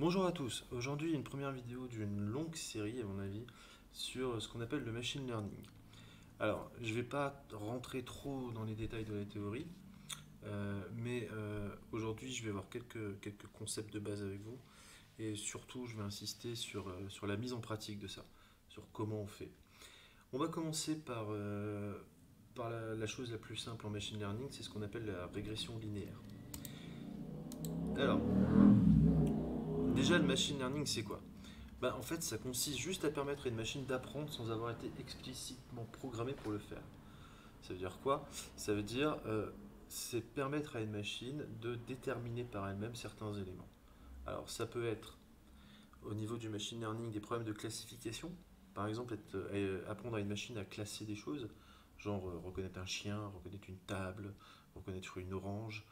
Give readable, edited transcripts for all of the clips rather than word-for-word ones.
Bonjour à tous, aujourd'hui une première vidéo d'une longue série à mon avis sur ce qu'on appelle le machine learning. Alors je ne vais pas rentrer trop dans les détails de la théorie, mais aujourd'hui je vais voir quelques concepts de base avec vous et surtout je vais insister sur la mise en pratique de ça, sur comment on fait. On va commencer par la chose la plus simple en machine learning, c'est ce qu'on appelle la régression linéaire. Alors déjà le machine learning c'est quoi? Bah, en fait, ça consiste juste à permettre à une machine d'apprendre sans avoir été explicitement programmée pour le faire. Ça veut dire quoi? Ça veut dire c'est permettre à une machine de déterminer par elle-même certains éléments. Alors, ça peut être au niveau du machine learning des problèmes de classification. Par exemple, apprendre à une machine à classer des choses, genre reconnaître un chien, reconnaître une table, reconnaître une orange,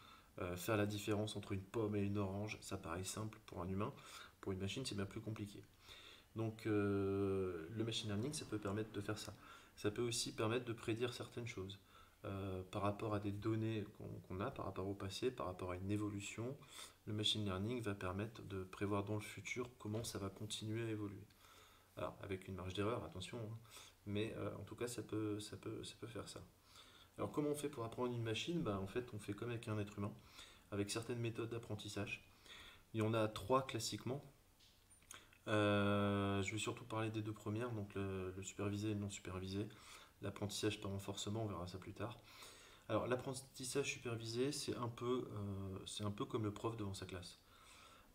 faire la différence entre une pomme et une orange. Ça paraît simple pour un humain. Pour une machine, c'est bien plus compliqué. Donc le machine learning, ça peut permettre de faire ça. Ça peut aussi permettre de prédire certaines choses par rapport à des données qu'on a, par rapport au passé, par rapport à une évolution. Le machine learning va permettre de prévoir dans le futur comment ça va continuer à évoluer. Alors avec une marge d'erreur, attention, hein, mais en tout cas ça peut faire ça. Alors comment on fait pour apprendre une machine? Ben, en fait on fait comme avec un être humain, avec certaines méthodes d'apprentissage. Il y en a trois classiquement. Je vais surtout parler des deux premières, donc le supervisé et le non supervisé. L'apprentissage par renforcement, on verra ça plus tard. Alors l'apprentissage supervisé, c'est un peu comme le prof devant sa classe.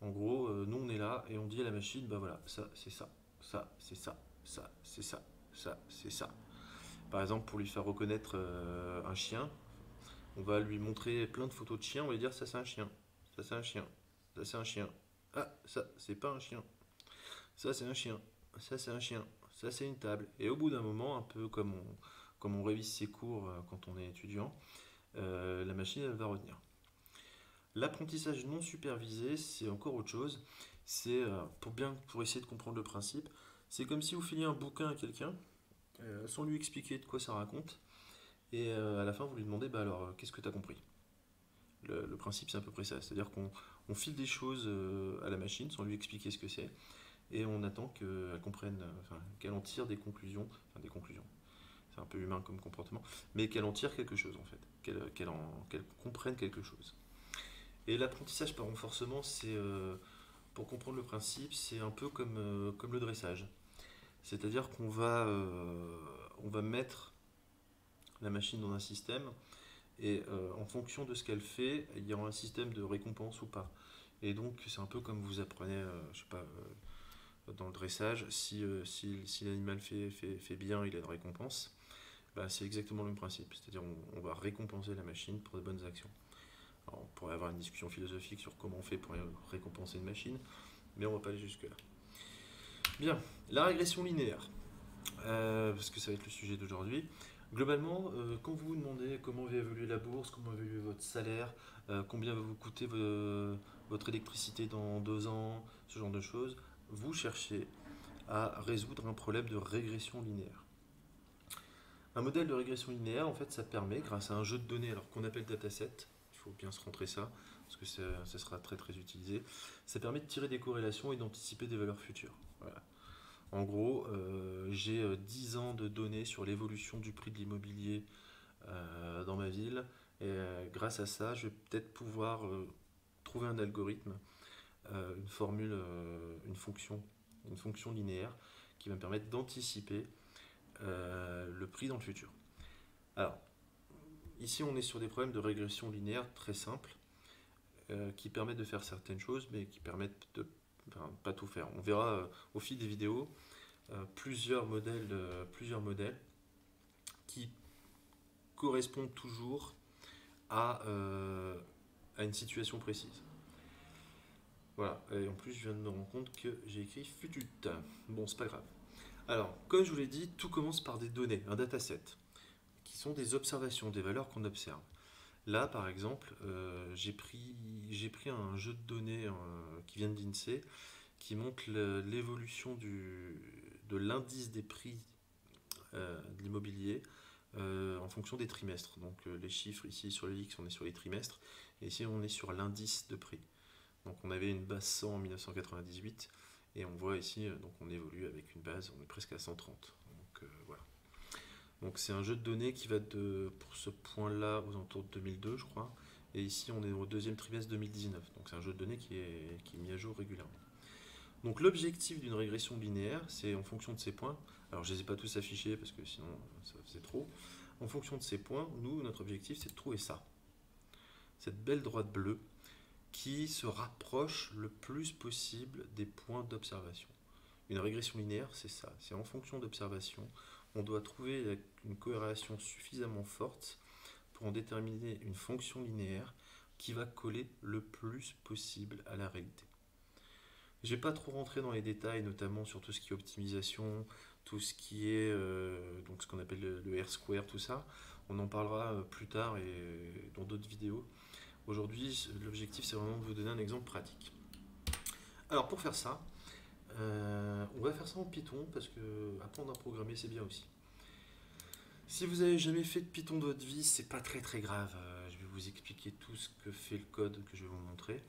En gros, nous on est là et on dit à la machine, bah voilà, ça c'est ça, ça c'est ça, ça c'est ça, ça c'est ça. Par exemple, pour lui faire reconnaître un chien, on va lui montrer plein de photos de chiens, on va lui dire ça c'est un chien, ça c'est un chien, ça c'est un chien. Ah, ça c'est pas un chien. Ça, c'est un chien. Ça, c'est un chien. Ça, c'est une table. Et au bout d'un moment, un peu comme on révise ses cours quand on est étudiant, la machine, elle va retenir. L'apprentissage non supervisé, c'est encore autre chose. C'est pour essayer de comprendre le principe. C'est comme si vous filiez un bouquin à quelqu'un sans lui expliquer de quoi ça raconte. Et à la fin, vous lui demandez, bah alors, qu'est-ce que tu as compris? Le principe, c'est à peu près ça. C'est-à-dire qu'on file des choses à la machine sans lui expliquer ce que c'est et on attend qu'elle comprenne, enfin, qu'elle en tire des conclusions, enfin des conclusions, c'est un peu humain comme comportement, mais qu'elle en tire quelque chose en fait, qu'elle comprenne quelque chose. Et l'apprentissage par renforcement, pour comprendre le principe, c'est un peu comme le dressage. C'est-à-dire qu'on va mettre la machine dans un système et en fonction de ce qu'elle fait, il y aura un système de récompense ou pas. Et donc c'est un peu comme vous apprenez, je sais pas, dans le dressage, si l'animal fait bien, il a une récompense. Bah, c'est exactement le même principe, c'est-à-dire on va récompenser la machine pour de bonnes actions. Alors, on pourrait avoir une discussion philosophique sur comment on fait pour récompenser une machine, mais on ne va pas aller jusque-là. Bien, la régression linéaire, parce que ça va être le sujet d'aujourd'hui. Globalement, quand vous vous demandez comment va évoluer la bourse, comment va évoluer votre salaire, combien va vous coûter votre électricité dans 2 ans, ce genre de choses, vous cherchez à résoudre un problème de régression linéaire. Un modèle de régression linéaire, en fait, ça permet, grâce à un jeu de données alors qu'on appelle dataset, il faut bien se rentrer ça, parce que ça sera très très utilisé, ça permet de tirer des corrélations et d'anticiper des valeurs futures. Voilà. En gros, j'ai 10 ans de données sur l'évolution du prix de l'immobilier dans ma ville, et grâce à ça, je vais peut-être pouvoir trouver un algorithme, une formule, une fonction linéaire qui va me permettre d'anticiper le prix dans le futur. Alors, ici, on est sur des problèmes de régression linéaire très simples qui permettent de faire certaines choses, mais qui permettent de enfin, pas tout faire. On verra au fil des vidéos plusieurs modèles qui correspondent toujours à une situation précise. Voilà, et en plus je viens de me rendre compte que j'ai écrit futut. Bon, c'est pas grave. Alors, comme je vous l'ai dit, tout commence par des données, un dataset, qui sont des observations, des valeurs qu'on observe. Là, par exemple, j'ai pris un jeu de données qui vient de l'INSEE qui montre l'évolution de l'indice des prix de l'immobilier en fonction des trimestres. Donc les chiffres ici sur le X, on est sur les trimestres, et ici on est sur l'indice de prix. Donc on avait une base 100 en 1998 et on voit ici, donc on évolue avec une base, on est presque à 130. Donc voilà. Donc c'est un jeu de données qui va pour ce point-là aux alentours de 2002 je crois. Et ici on est au deuxième trimestre 2019. Donc c'est un jeu de données qui est mis à jour régulièrement. Donc l'objectif d'une régression linéaire, c'est en fonction de ces points. Alors je ne les ai pas tous affichés parce que sinon ça faisait trop. En fonction de ces points, nous, notre objectif, c'est de trouver ça. Cette belle droite bleue qui se rapproche le plus possible des points d'observation. Une régression linéaire, c'est ça. C'est en fonction d'observation. On doit trouver une corrélation suffisamment forte pour en déterminer une fonction linéaire qui va coller le plus possible à la réalité. Je ne vais pas trop rentrer dans les détails, notamment sur tout ce qui est optimisation, tout ce qui est donc ce qu'on appelle le R-square, tout ça. On en parlera plus tard et dans d'autres vidéos. Aujourd'hui, l'objectif, c'est vraiment de vous donner un exemple pratique. Alors, pour faire ça, on va faire ça en Python, parce que apprendre à programmer, c'est bien aussi. Si vous n'avez jamais fait de Python de votre vie, c'est pas très grave. Je vais vous expliquer tout ce que fait le code que je vais vous montrer.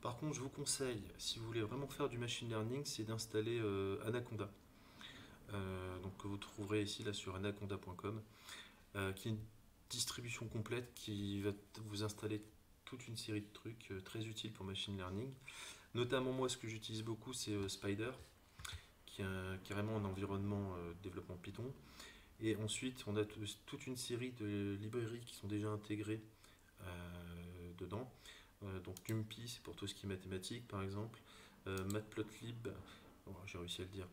Par contre, je vous conseille, si vous voulez vraiment faire du machine learning, c'est d'installer Anaconda. Donc, que vous trouverez ici là, sur anaconda.com, qui est une distribution complète qui va vous installer toute une série de trucs très utiles pour machine learning. Notamment, moi, ce que j'utilise beaucoup, c'est Spider, qui est carrément un environnement de développement Python. Et ensuite, on a toute une série de librairies qui sont déjà intégrées dedans. Donc NumPy, c'est pour tout ce qui est mathématiques, par exemple. Matplotlib, j'ai réussi à le dire.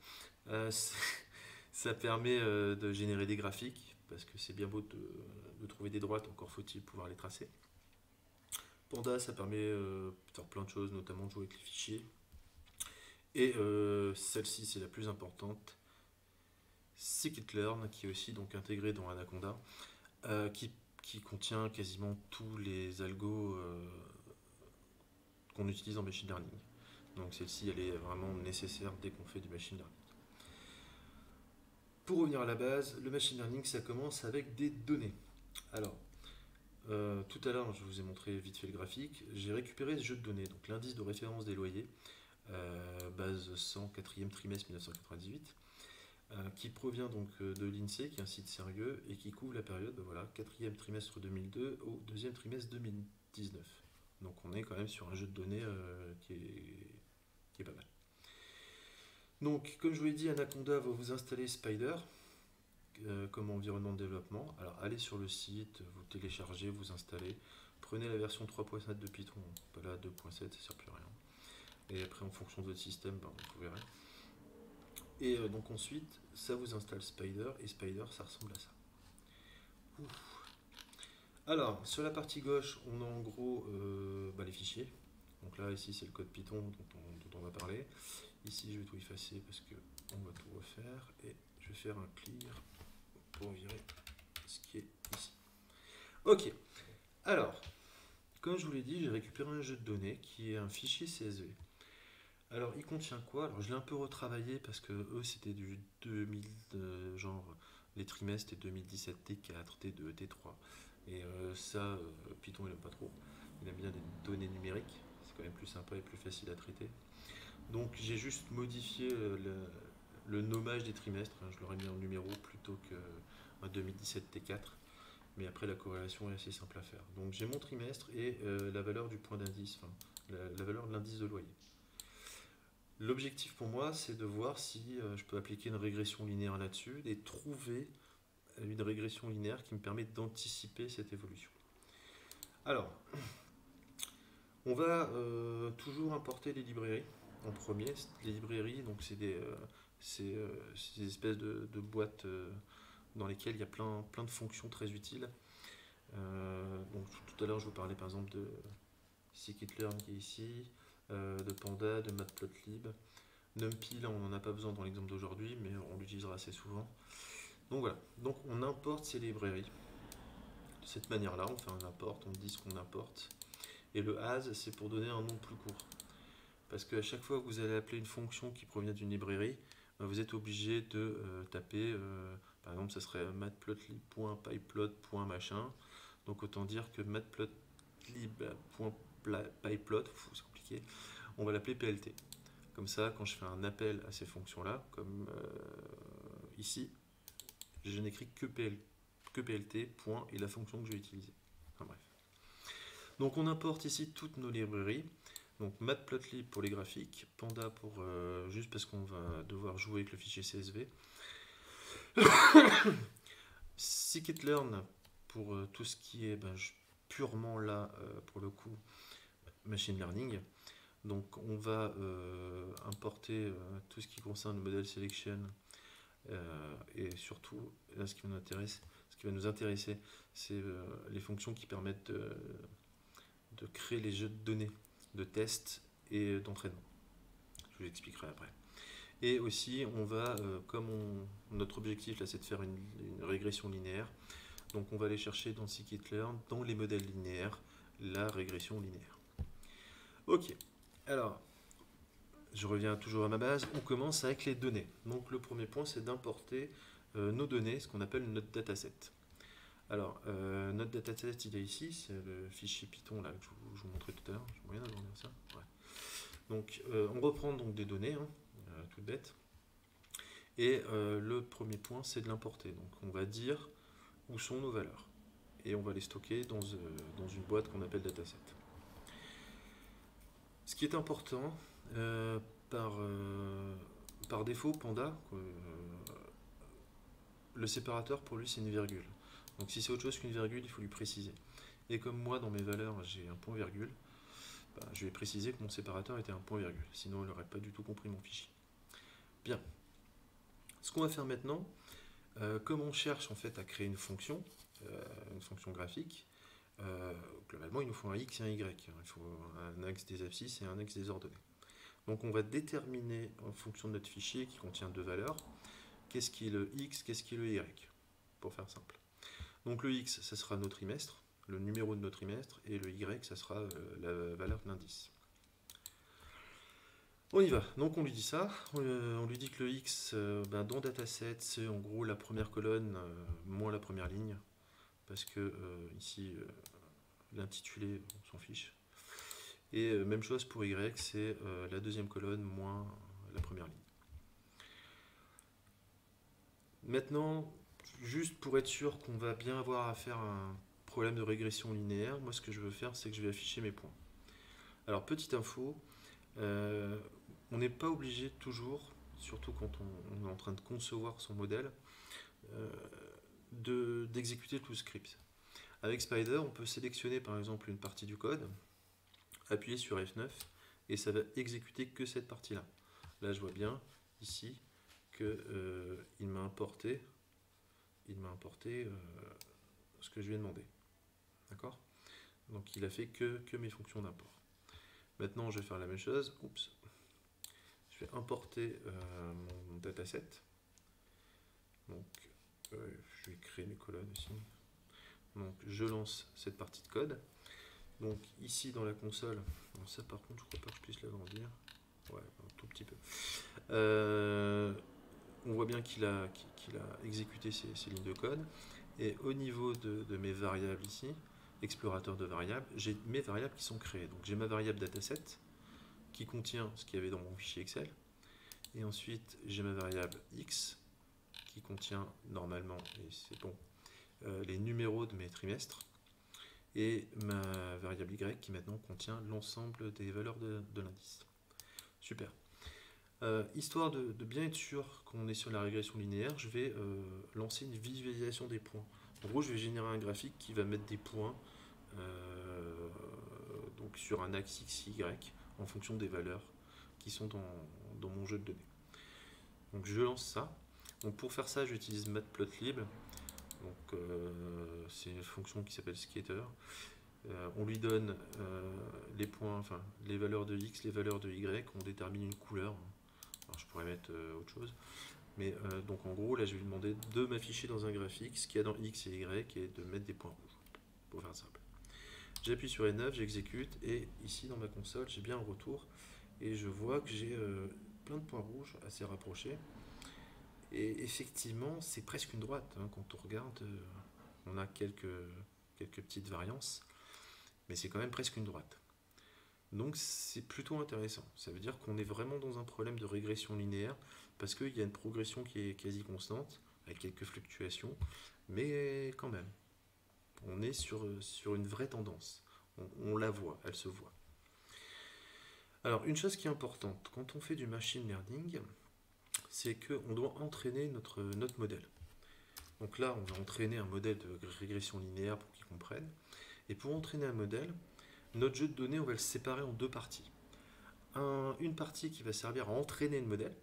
Ça permet de générer des graphiques, parce que c'est bien beau de trouver des droites, encore faut-il pouvoir les tracer. Panda, ça permet de faire plein de choses, notamment de jouer avec les fichiers. Et celle-ci, c'est la plus importante, scikit-learn, qui est aussi donc intégré dans Anaconda, qui contient quasiment tous les algos qu'on utilise en machine learning. Donc celle-ci, elle est vraiment nécessaire dès qu'on fait du machine learning. Pour revenir à la base, le machine learning, ça commence avec des données. Alors, tout à l'heure, je vous ai montré vite fait le graphique. J'ai récupéré ce jeu de données, donc l'indice de référence des loyers, base 100, 4e trimestre 1998, qui provient donc de l'INSEE, qui est un site sérieux, et qui couvre la période, voilà, 4e trimestre 2002 au 2e trimestre 2019. Donc on est quand même sur un jeu de données qui est pas mal. Donc, comme je vous l'ai dit, Anaconda va vous installer Spider comme environnement de développement. Alors, allez sur le site, vous téléchargez, vous installez. Prenez la version 3.7 de Python, pas la 2.7, ça ne sert plus à rien. Et après, en fonction de votre système, vous verrez. Et donc ensuite, ça vous installe Spider, et Spider, ça ressemble à ça. Ouf. Alors, sur la partie gauche, on a en gros les fichiers. Donc là, ici, c'est le code Python dont on va parler. Ici, je vais tout effacer parce qu'on va tout refaire. Et je vais faire un clear pour virer ce qui est ici. Ok. Alors, comme je vous l'ai dit, j'ai récupéré un jeu de données qui est un fichier CSV. Alors, il contient quoi? Alors, je l'ai un peu retravaillé parce que eux, c'était du 2000, genre les trimestres, c'était 2017, T4, T2, T3. Et ça, Python, il n'aime pas trop. Il aime bien des données numériques. C'est quand même plus sympa et plus facile à traiter. Donc, j'ai juste modifié le nommage des trimestres. Je l'aurais mis en numéro plutôt qu'un 2017 T4. Mais après, la corrélation est assez simple à faire. Donc, j'ai mon trimestre et la valeur du point d'indice, enfin, la valeur de l'indice de loyer. L'objectif pour moi, c'est de voir si je peux appliquer une régression linéaire là-dessus et trouver une régression linéaire qui me permet d'anticiper cette évolution. Alors, on va toujours importer les librairies en premier. Les librairies, donc c'est des espèces de boîtes dans lesquelles il y a plein de fonctions très utiles. Donc, tout à l'heure, je vous parlais par exemple de scikit-learn qui est ici, de Panda, de Matplotlib. NumPy, là, on n'en a pas besoin dans l'exemple d'aujourd'hui, mais on l'utilisera assez souvent. Donc voilà, donc on importe ces librairies. De cette manière-là, on fait un import, on dit ce qu'on importe. Et le as, c'est pour donner un nom plus court. Parce qu'à chaque fois que vous allez appeler une fonction qui provient d'une librairie, vous êtes obligé de taper, par exemple, ça serait matplotlib.pyplot.machin. Donc autant dire que matplotlib.pyplot, c'est compliqué, compliqué. On va l'appeler PLT. Comme ça, quand je fais un appel à ces fonctions-là, comme ici, je n'écris que PLT, point, et la fonction que je vais utiliser. Enfin bref. Donc on importe ici toutes nos librairies. Donc Matplotlib pour les graphiques, Panda pour juste parce qu'on va devoir jouer avec le fichier CSV. Scikit-learn pour tout ce qui est purement là, pour le coup, machine learning. Donc on va importer tout ce qui concerne le model selection et surtout, là ce qui va nous intéresser, c'est les fonctions qui permettent de créer les jeux de données de test et d'entraînement. Je vous l'expliquerai après. Et aussi, on va, notre objectif là, c'est de faire une régression linéaire. Donc on va aller chercher dans Scikit-learn, dans les modèles linéaires, la régression linéaire. Ok, alors, je reviens toujours à ma base. On commence avec les données. Donc le premier point, c'est d'importer nos données, ce qu'on appelle notre dataset. Alors, notre dataset, il est ici, c'est le fichier Python là, que je vous montrais tout à l'heure. J'ai moyen d'agrandir ça. Ouais. Donc, on reprend donc des données, hein, toutes bêtes. Et le premier point, c'est de l'importer. Donc, on va dire où sont nos valeurs. Et on va les stocker dans une boîte qu'on appelle dataset. Ce qui est important, par défaut, Panda, le séparateur pour lui c'est une virgule. Donc si c'est autre chose qu'une virgule, il faut lui préciser. Et comme moi dans mes valeurs j'ai un point virgule, je vais préciser que mon séparateur était un point virgule, sinon il n'aurait pas du tout compris mon fichier. Bien. Ce qu'on va faire maintenant, comme on cherche en fait à créer une fonction graphique, globalement il nous faut un X et un Y. Il faut un axe des abscisses et un axe des ordonnées. Donc on va déterminer en fonction de notre fichier qui contient deux valeurs, qu'est-ce qui est le X, qu'est-ce qui est le Y, pour faire simple. Donc le X, ça sera nos trimestres, le numéro de nos trimestres, et le Y, ça sera la valeur de l'indice. On y va, donc on lui dit ça, on lui dit que le X, dans dataset, c'est en gros la première colonne moins la première ligne, parce que ici, l'intitulé, on s'en fiche. Et même chose pour Y, c'est la deuxième colonne moins la première ligne. Maintenant, juste pour être sûr qu'on va bien avoir affaire à un problème de régression linéaire, moi ce que je veux faire, c'est que je vais afficher mes points. Alors, petite info, on n'est pas obligé toujours, surtout quand on est en train de concevoir son modèle, d'exécuter tout le script. Avec Spider, on peut sélectionner par exemple une partie du code, appuyer sur F9, et ça va exécuter que cette partie-là. Là, je vois bien, ici, qu'il m'a importé, ce que je lui ai demandé. D'accord? Donc, il a fait que mes fonctions d'import. Maintenant, je vais faire la même chose. Oups. Je vais importer mon dataset. Donc, je vais créer mes colonnes aussi. Donc, je lance cette partie de code. Donc, ici dans la console, bon, ça par contre, je crois pas que je puisse l'agrandir. Ouais, un tout petit peu. On voit bien qu'il a exécuté ces lignes de code. Et au niveau de mes variables ici, explorateur de variables, j'ai mes variables qui sont créées. Donc, j'ai ma variable dataset qui contient ce qu'il y avait dans mon fichier Excel. Et ensuite, j'ai ma variable X qui contient normalement, et c'est bon, les numéros de mes trimestres. Et ma variable Y qui maintenant contient l'ensemble des valeurs de l'indice. Super. Histoire de bien être sûr qu'on est sur la régression linéaire, je vais lancer une visualisation des points. En gros, je vais générer un graphique qui va mettre des points donc sur un axe X, Y en fonction des valeurs qui sont dans mon jeu de données. Donc je lance ça. Donc pour faire ça, j'utilise Matplotlib. Donc c'est une fonction qui s'appelle scatter. On lui donne les points, enfin les valeurs de X, les valeurs de Y, on détermine une couleur. Alors je pourrais mettre autre chose. Mais donc en gros, là je vais lui demander de m'afficher dans un graphique ce qu'il y a dans X et Y et de mettre des points rouges, pour faire simple. J'appuie sur N9, j'exécute et ici dans ma console, j'ai bien un retour et je vois que j'ai plein de points rouges assez rapprochés. Et effectivement, c'est presque une droite. Hein, quand on regarde, on a quelques petites variances, mais c'est quand même presque une droite. Donc c'est plutôt intéressant. Ça veut dire qu'on est vraiment dans un problème de régression linéaire parce qu'il y a une progression qui est quasi constante, avec quelques fluctuations, mais quand même, on est sur une vraie tendance. On la voit, elle se voit. Alors, une chose qui est importante, quand on fait du machine learning, c'est qu'on doit entraîner notre modèle. Donc là, on va entraîner un modèle de régression linéaire pour qu'il comprenne. Et pour entraîner un modèle, notre jeu de données, on va le séparer en deux parties. Une partie qui va servir à entraîner le modèle,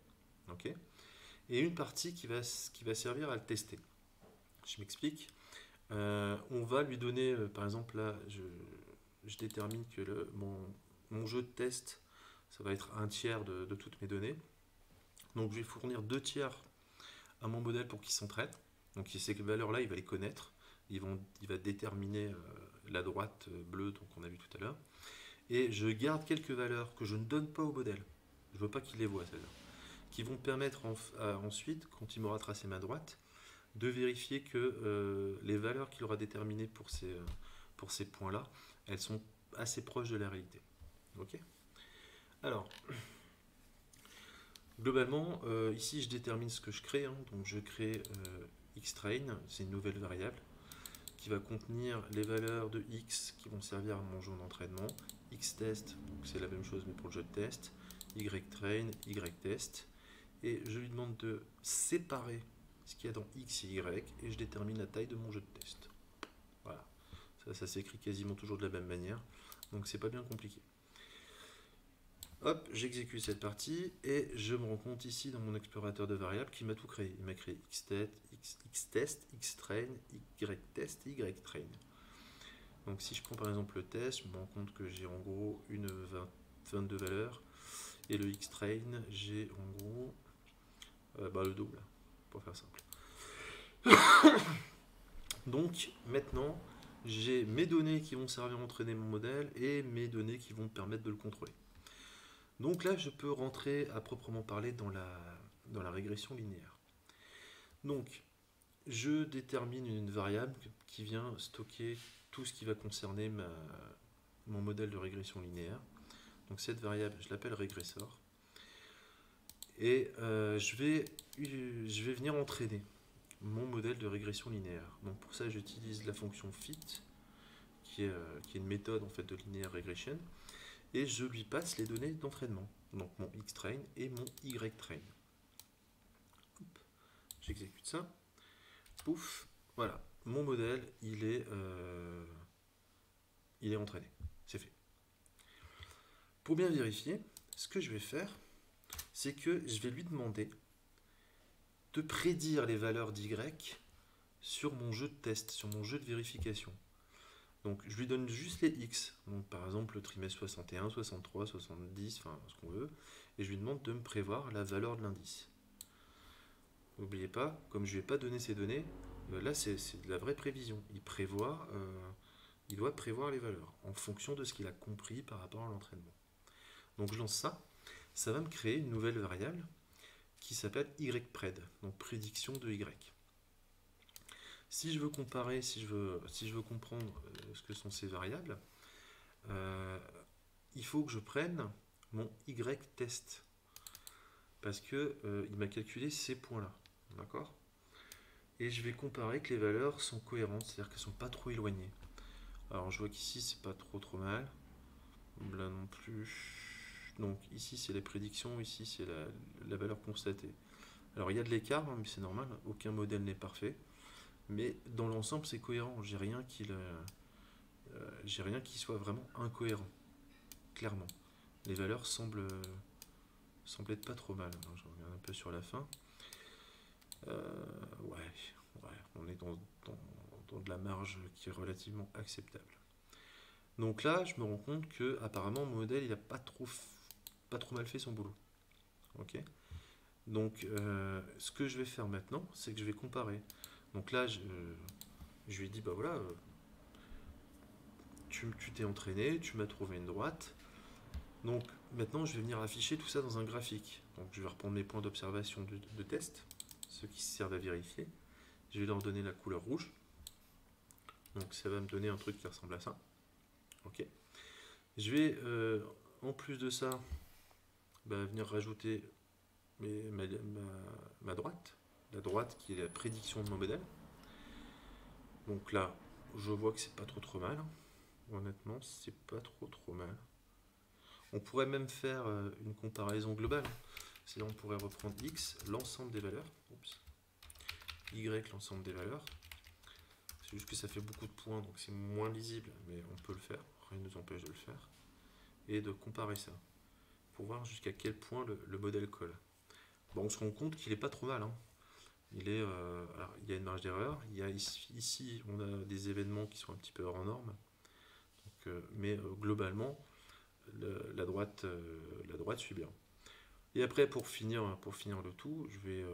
ok, et une partie qui va servir à le tester. Je m'explique. On va lui donner, par exemple, là, je détermine que mon jeu de test, ça va être un tiers de toutes mes données. Donc je vais fournir 2 tiers à mon modèle pour qu'il s'entraîne. Donc ces valeurs-là, il va les connaître. Il va déterminer la droite bleue qu'on a vu tout à l'heure. Et je garde quelques valeurs que je ne donne pas au modèle. Je ne veux pas qu'il les voit, celles-là. Qui vont permettre ensuite, quand il m'aura tracé ma droite, de vérifier que les valeurs qu'il aura déterminées pour ces points-là, elles sont assez proches de la réalité. Ok ? Alors, globalement, ici je détermine ce que je crée. Donc je crée xtrain, c'est une nouvelle variable qui va contenir les valeurs de x qui vont servir à mon jeu d'entraînement, xtest, donc c'est la même chose mais pour le jeu de test, ytrain, ytest, et je lui demande de séparer ce qu'il y a dans x et y, et je détermine la taille de mon jeu de test. Voilà, ça s'écrit quasiment toujours de la même manière, donc c'est pas bien compliqué. Hop, j'exécute cette partie et je me rends compte ici dans mon explorateur de variables qu'il m'a tout créé. Il m'a créé xtest, xtrain, ytest et ytrain. Donc si je prends par exemple le test, je me rends compte que j'ai en gros 22 valeurs et le xtrain, j'ai en gros le double, pour faire simple. Donc maintenant, j'ai mes données qui vont servir à entraîner mon modèle et mes données qui vont me permettre de le contrôler. Donc là, je peux rentrer à proprement parler dans la régression linéaire. Donc, je détermine une variable qui vient stocker tout ce qui va concerner mon modèle de régression linéaire. Donc cette variable, je l'appelle régresseur. Et je vais venir entraîner mon modèle de régression linéaire. Donc pour ça, j'utilise la fonction fit, qui est une méthode en fait de linear regression. Et je lui passe les données d'entraînement, donc mon xtrain et mon ytrain. J'exécute ça, pouf, voilà, mon modèle il est entraîné, c'est fait. Pour bien vérifier, ce que je vais faire, c'est que je vais lui demander de prédire les valeurs d'y sur mon jeu de test, sur mon jeu de vérification. Donc je lui donne juste les x, donc par exemple le trimestre 61, 63, 70, enfin ce qu'on veut, et je lui demande de me prévoir la valeur de l'indice. N'oubliez pas, comme je ne lui ai pas donné ces données, là c'est de la vraie prévision. Il doit prévoir les valeurs en fonction de ce qu'il a compris par rapport à l'entraînement. Donc je lance ça, ça va me créer une nouvelle variable qui s'appelle ypred, donc prédiction de y. Si je veux comparer, si je veux comprendre ce que sont ces variables, il faut que je prenne mon ytest parce que il m'a calculé ces points-là, d'accord? Et je vais comparer que les valeurs sont cohérentes, c'est-à-dire qu'elles ne sont pas trop éloignées. Alors je vois qu'ici c'est pas trop mal, là non plus. Donc ici c'est les prédictions, ici c'est la valeur constatée. Alors il y a de l'écart, mais c'est normal, aucun modèle n'est parfait. Mais dans l'ensemble, c'est cohérent. J'ai rien qui soit vraiment incohérent. Clairement. Les valeurs semblent être pas trop mal. Je regarde un peu sur la fin. Ouais, on est dans de la marge qui est relativement acceptable. Donc là, je me rends compte que apparemment mon modèle, il a pas trop mal fait son boulot. Ok. Donc, ce que je vais faire maintenant, c'est que je vais comparer. Donc là, je lui ai dit, bah voilà, tu t'es entraîné, tu m'as trouvé une droite. Donc maintenant, je vais venir afficher tout ça dans un graphique. Donc je vais reprendre mes points d'observation de test, ceux qui servent à vérifier. Je vais leur donner la couleur rouge. Donc ça va me donner un truc qui ressemble à ça. Ok. Je vais, en plus de ça, venir rajouter ma droite. La droite qui est la prédiction de mon modèle. Donc là, je vois que c'est pas trop mal. Honnêtement, c'est pas trop mal. On pourrait même faire une comparaison globale. C'est-à-dire on pourrait reprendre x, l'ensemble des valeurs. Oups. Y, l'ensemble des valeurs. C'est juste que ça fait beaucoup de points, donc c'est moins lisible, mais on peut le faire. Rien ne nous empêche de le faire. Et de comparer ça. Pour voir jusqu'à quel point le modèle colle. Bon, on se rend compte qu'il est pas trop mal. Hein. Alors, il y a une marge d'erreur. Il y a ici, on a des événements qui sont un petit peu hors norme. Mais globalement, la droite suit bien. Et après, pour finir le tout, je vais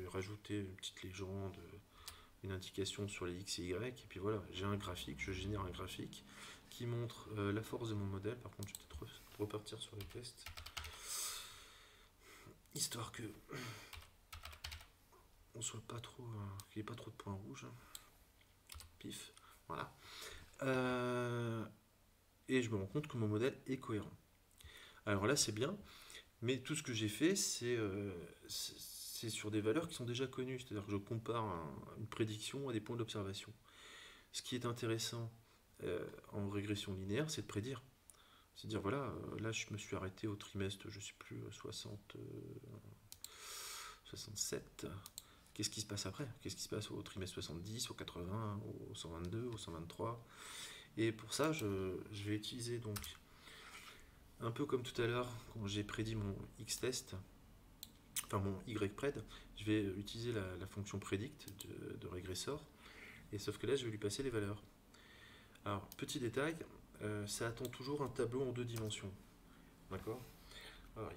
rajouter une petite légende, une indication sur les X et Y. Et puis voilà, j'ai un graphique, je génère un graphique qui montre la force de mon modèle. Par contre, je vais peut-être repartir sur les tests. Histoire que on soit pas trop, qu'il n'y ait pas trop de points rouges. Pif, voilà. Et je me rends compte que mon modèle est cohérent. Alors là, c'est bien, mais tout ce que j'ai fait, c'est sur des valeurs qui sont déjà connues. C'est-à-dire que je compare une prédiction à des points d'observation. Ce qui est intéressant en régression linéaire, c'est de prédire. C'est de dire, voilà, là, je me suis arrêté au trimestre, je ne sais plus, 67. Qu'est-ce qui se passe après? Qu'est-ce qui se passe au trimestre 70, au 80, au 122, au 123? Et pour ça, je vais utiliser donc, un peu comme tout à l'heure, quand j'ai prédit mon x-test, enfin mon y-pred, je vais utiliser la fonction predict de régressor, et sauf que là, je vais lui passer les valeurs. Alors, petit détail, ça attend toujours un tableau en 2 dimensions. D'accord? Alors,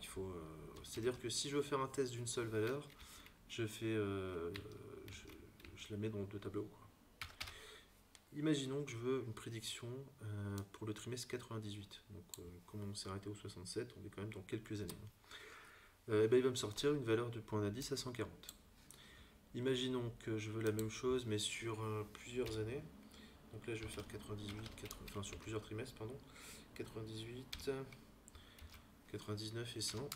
c'est-à-dire que si je veux faire un test d'une seule valeur, je la mets dans 2 tableaux. Quoi. Imaginons que je veux une prédiction pour le trimestre 98. Donc, comme on s'est arrêté au 67, on est quand même dans quelques années. Il va me sortir une valeur de point d'indice à 140. Imaginons que je veux la même chose, mais sur plusieurs années. Donc là, je vais faire 98, enfin sur plusieurs trimestres, pardon. 98, 99 et 100.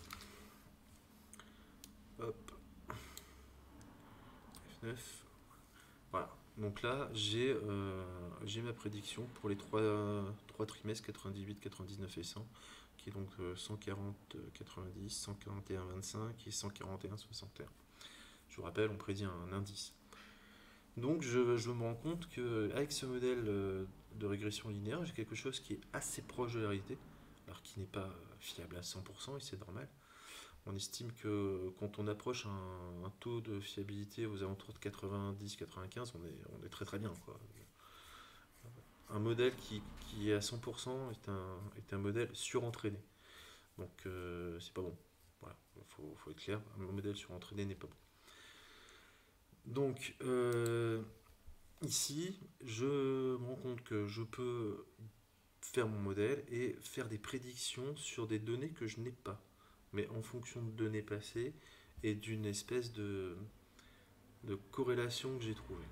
Hop. F9. Voilà. Donc là, j'ai ma prédiction pour les 3 trimestres 98, 99 et 100, qui est donc 140, 90, 141, 25 et 141, 61. Je vous rappelle, on prédit un indice. Donc je me rends compte qu'avec ce modèle de régression linéaire, j'ai quelque chose qui est assez proche de la réalité, alors qui n'est pas fiable à 100%, et c'est normal. On estime que quand on approche un taux de fiabilité aux alentours de 90-95, on est très très bien. Quoi. Un modèle qui est à 100% est un modèle surentraîné. Donc c'est pas bon. Voilà, faut être clair, un modèle surentraîné n'est pas bon. Donc ici, je me rends compte que je peux faire mon modèle et faire des prédictions sur des données que je n'ai pas, mais en fonction de données passées et d'une espèce de corrélation que j'ai trouvée.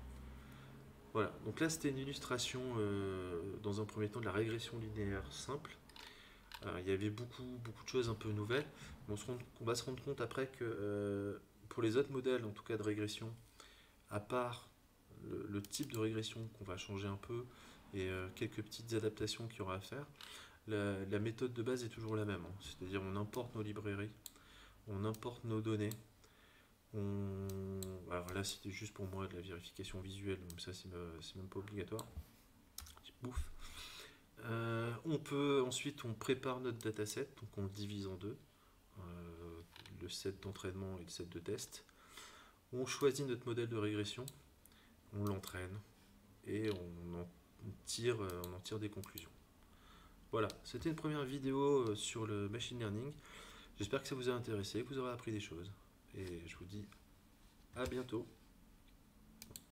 Voilà, donc là c'était une illustration dans un premier temps de la régression linéaire simple. Alors, il y avait beaucoup de choses un peu nouvelles, mais on va se rendre compte après que pour les autres modèles, en tout cas de régression, à part le type de régression qu'on va changer un peu et quelques petites adaptations qu'il y aura à faire, la méthode de base est toujours la même. Hein. C'est-à-dire on importe nos librairies, on importe nos données. Alors là c'était juste pour moi de la vérification visuelle, donc ça c'est même pas obligatoire. Bouffe. Ensuite on prépare notre dataset, donc on le divise en deux, le set d'entraînement et le set de test. On choisit notre modèle de régression, on l'entraîne et on en tire des conclusions. Voilà, c'était une première vidéo sur le machine learning. J'espère que ça vous a intéressé, que vous aurez appris des choses. Et je vous dis à bientôt.